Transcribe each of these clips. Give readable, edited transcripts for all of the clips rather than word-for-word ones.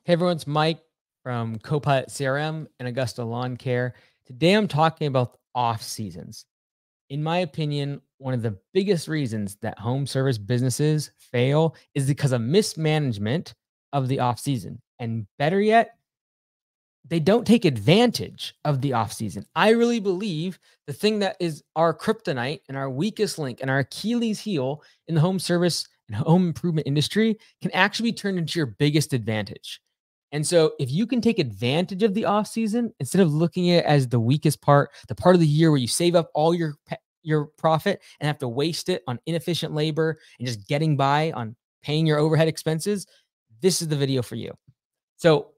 Hey everyone, it's Mike from Copilot CRM and Augusta Lawn Care. Today I'm talking about off seasons. In my opinion, one of the biggest reasons that home service businesses fail is because of mismanagement of the off season. And better yet, they don't take advantage of the off season. I really believe the thing that is our kryptonite and our weakest link and our Achilles heel in the home service and home improvement industry can actually be turned into your biggest advantage. And so if you can take advantage of the off season instead of looking at it as the weakest part, the part of the year where you save up all your profit and have to waste it on inefficient labor and just getting by on paying your overhead expenses, this is the video for you. So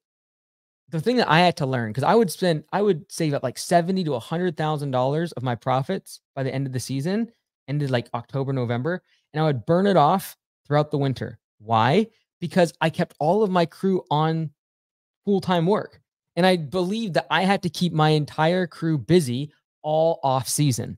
the thing that I had to learn, because I would save up like $70,000 to $100,000 of my profits by the end of the season, ended like October, November, and I would burn it off throughout the winter. Why? Because I kept all of my crew on full-time work. And I believed that I had to keep my entire crew busy all off season.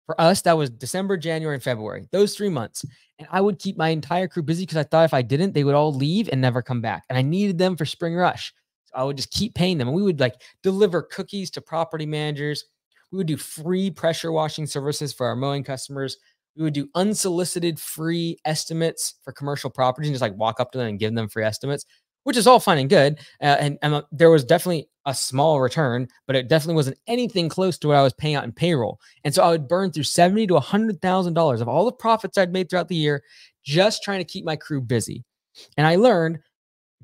For us, that was December, January, and February, those 3 months. And I would keep my entire crew busy because I thought if I didn't, they would all leave and never come back. And I needed them for spring rush. So I would just keep paying them. And we would like deliver cookies to property managers. We would do free pressure washing services for our mowing customers. We would do unsolicited free estimates for commercial properties and just like walk up to them and give them free estimates, which is all fine and good. And there was definitely a small return, but it definitely wasn't anything close to what I was paying out in payroll. And so I would burn through $70,000 to $100,000 of all the profits I'd made throughout the year, just trying to keep my crew busy. And I learned,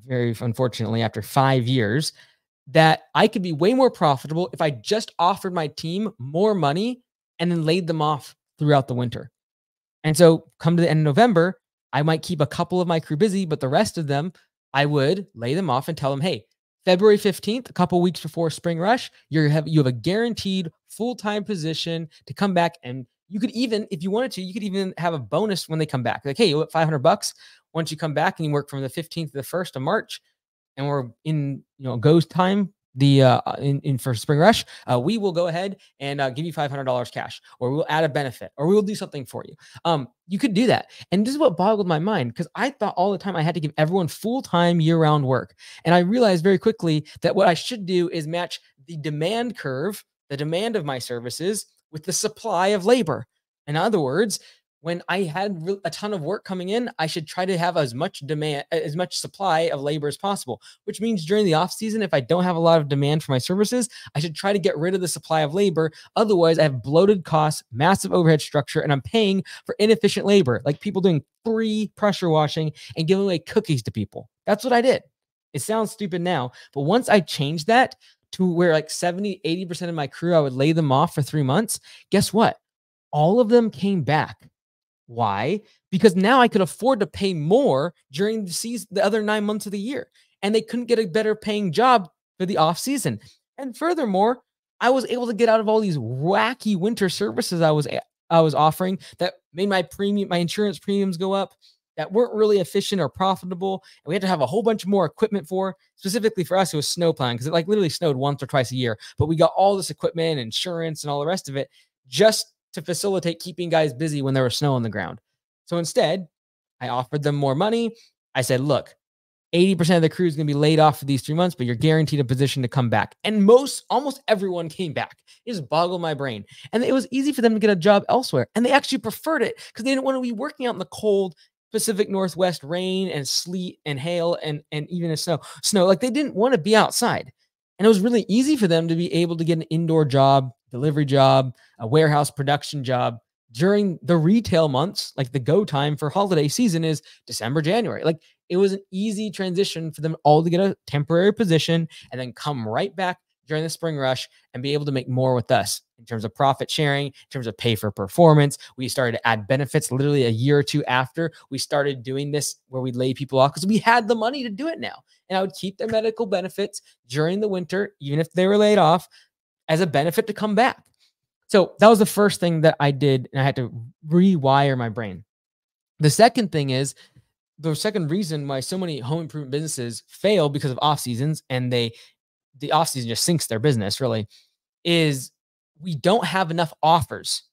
very unfortunately, after 5 years, that I could be way more profitable if I just offered my team more money and then laid them off throughout the winter. And so come to the end of November, I might keep a couple of my crew busy, but the rest of them, I would lay them off and tell them, hey, February 15th, a couple weeks before spring rush, you have a guaranteed full-time position to come back. And you could even, if you wanted to, you could even have a bonus when they come back. Like, hey, you want $500 once you come back and you work from the 15th to the 1st of March, and we're in, ghost time, in for spring rush, we will go ahead and give you $500 cash, or we'll add a benefit, or we will do something for you. You could do that. And this is what boggled my mind, because I thought all the time I had to give everyone full-time year-round work. And I realized very quickly that what I should do is match the demand curve, the demand of my services, with the supply of labor. In other words, when I had a ton of work coming in, I should try to have as much demand, as much supply of labor as possible, which means during the off season, if I don't have a lot of demand for my services, I should try to get rid of the supply of labor. Otherwise, I have bloated costs, massive overhead structure, and I'm paying for inefficient labor, like people doing free pressure washing and giving away cookies to people. That's what I did. It sounds stupid now, but once I changed that to where like 70, 80% of my crew, I would lay them off for 3 months, guess what? All of them came back. Why? Because now I could afford to pay more during the season, the other 9 months of the year, and they couldn't get a better paying job for the off season. And furthermore, I was able to get out of all these wacky winter services I was offering that made my insurance premiums go up, that weren't really efficient or profitable, and we had to have a whole bunch more equipment for. Specifically for us, it was snow plowing, because it like literally snowed once or twice a year, but we got all this equipment, insurance, and all the rest of it just to facilitate keeping guys busy when there was snow on the ground. So instead, I offered them more money. I said, look, 80% of the crew is going to be laid off for these 3 months, but you're guaranteed a position to come back. And almost everyone came back. It just boggled my brain. And it was easy for them to get a job elsewhere. And they actually preferred it because they didn't want to be working out in the cold Pacific Northwest rain and sleet and hail and even a snow. Like they didn't want to be outside. And it was really easy for them to be able to get an indoor job, delivery job, a warehouse production job during the retail months. Like the go time for holiday season is December, January. Like it was an easy transition for them all to get a temporary position and then come right back during the spring rush and be able to make more with us in terms of profit sharing, in terms of pay for performance. We started to add benefits literally a year or two after we started doing this, where we lay people off because we had the money to do it now. And I would keep their medical benefits during the winter, even if they were laid off, as a benefit to come back. So that was the first thing that I did, and I had to rewire my brain. The second thing is, the second reason why so many home improvement businesses fail because of off seasons, and the off season just sinks their business really, is we don't have enough offers.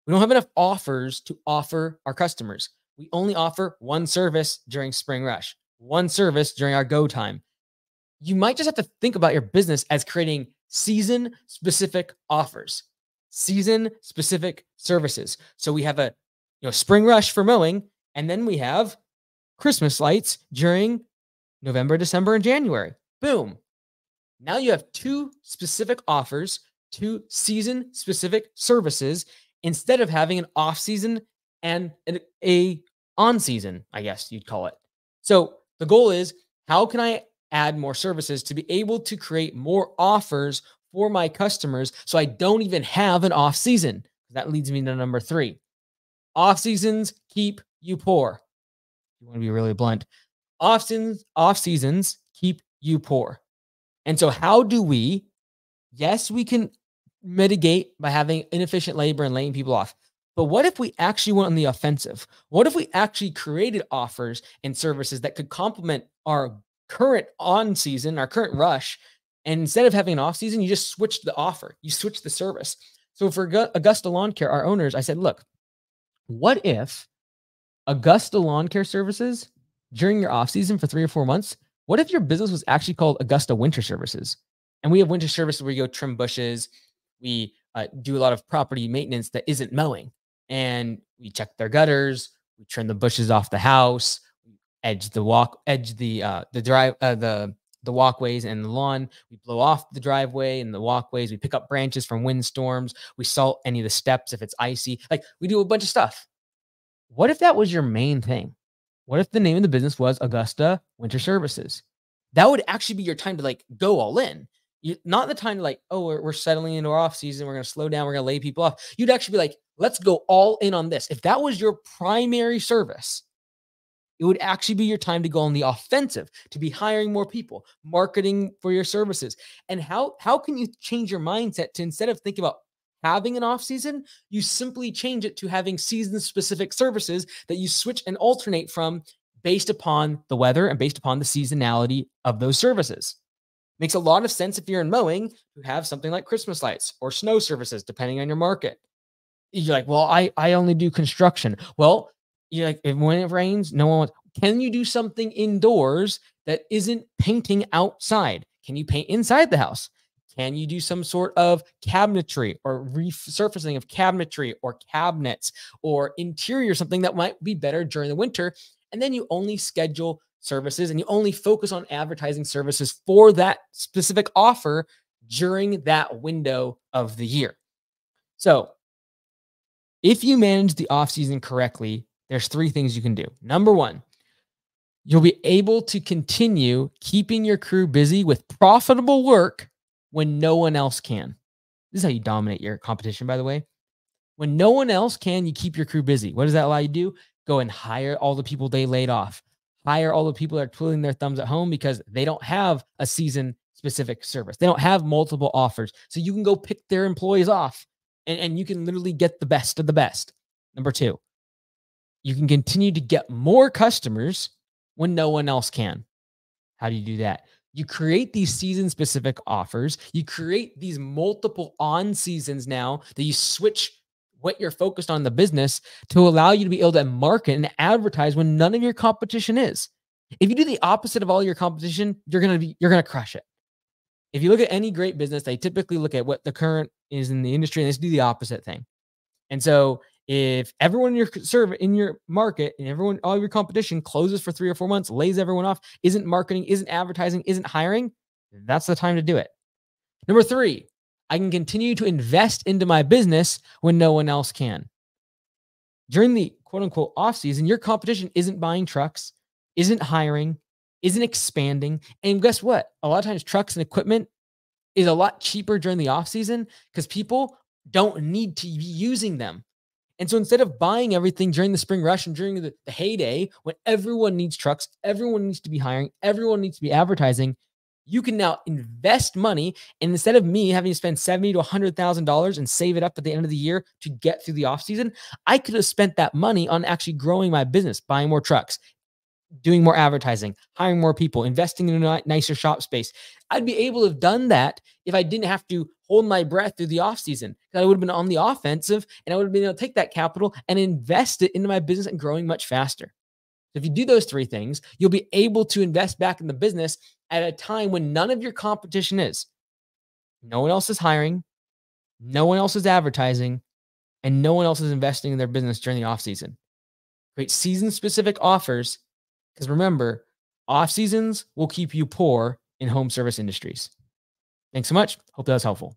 We don't have enough offers to offer our customers. We only offer one service during spring rush, one service during our go time. You might just have to think about your business as creating season specific offers, season specific services. So we have a spring rush for mowing, and then we have Christmas lights during November, December, and January. Boom. Now you have two specific offers, two season specific services, instead of having an off season and a on season, I guess you'd call it. So the goal is, how can I add more services to be able to create more offers for my customers so I don't even have an off season? That leads me to number 3. Off seasons keep you poor. You want to be really blunt. Off seasons keep you poor. And so how do we? Yes, we can mitigate by having inefficient labor and laying people off. But what if we actually went on the offensive? What if we actually created offers and services that could complement our current on season, our current rush? And instead of having an off season, you just switch the offer, you switch the service. So for Augusta Lawn Care, our owners, I said, look, what if Augusta Lawn Care Services during your off season for 3 or 4 months? What if your business was actually called Augusta Winter Services? And we have winter services where you go trim bushes. We do a lot of property maintenance that isn't mowing, and we check their gutters. We trim the bushes off the house, edge the walkways and the lawn. We blow off the driveway and the walkways. We pick up branches from windstorms. We salt any of the steps if it's icy. Like, we do a bunch of stuff. What if that was your main thing? What if the name of the business was Augusta Winter Services? That would actually be your time to go all in. Not the time to we're settling into our off season. We're going to slow down. We're going to lay people off. You'd actually be like, let's go all in on this. If that was your primary service, it would actually be your time to go on the offensive, to be hiring more people, marketing for your services. And how can you change your mindset to, instead of thinking about having an off season, you simply change it to having season specific services that you switch and alternate from based upon the weather and based upon the seasonality of those services. Makes a lot of sense if you're in mowing to have something like Christmas lights or snow services, depending on your market. You're like, well, I only do construction. Well, you're like, when it rains, no one wants. Can you do something indoors that isn't painting outside? Can you paint inside the house? Can you do some sort of cabinetry or resurfacing of cabinetry or cabinets or interior, something that might be better during the winter? And then you only schedule services and you only focus on advertising services for that specific offer during that window of the year. So if you manage the off season correctly, there's 3 things you can do. Number 1, you'll be able to continue keeping your crew busy with profitable work when no one else can. This is how you dominate your competition, by the way. When no one else can, you keep your crew busy. What does that allow you to do? Go and hire all the people they laid off. Hire all the people that are twiddling their thumbs at home because they don't have a season-specific service. They don't have multiple offers. So you can go pick their employees off, and you can literally get the best of the best. Number 2, you can continue to get more customers when no one else can. How do you do that? You create these season-specific offers. You create these multiple on seasons now that you switch what you're focused on in the business to allow you to be able to market and advertise when none of your competition is. If you do the opposite of all your competition, you're gonna crush it. If you look at any great business, they typically look at what the current is in the industry and they do the opposite thing. And so if everyone in your market and all your competition closes for 3 or 4 months, lays everyone off, isn't marketing, isn't advertising, isn't hiring, that's the time to do it. Number 3, I can continue to invest into my business when no one else can. During the quote unquote off season, your competition isn't buying trucks, isn't hiring, isn't expanding. And guess what? A lot of times trucks and equipment is a lot cheaper during the off season because people don't need to be using them. And so instead of buying everything during the spring rush and during the heyday, when everyone needs trucks, everyone needs to be hiring, everyone needs to be advertising, you can now invest money. And instead of me having to spend $70,000 to $100,000 and save it up at the end of the year to get through the off season, I could have spent that money on actually growing my business, buying more trucks, doing more advertising, hiring more people, investing in a nicer shop space. I'd be able to have done that if I didn't have to hold my breath through the off season. I would have been on the offensive and I would have been able to take that capital and invest it into my business and growing much faster. So if you do those 3 things, you'll be able to invest back in the business at a time when none of your competition is. No one else is hiring, no one else is advertising, and no one else is investing in their business during the off season. Create season specific offers because remember, off seasons will keep you poor in home service industries. Thanks so much. Hope that was helpful.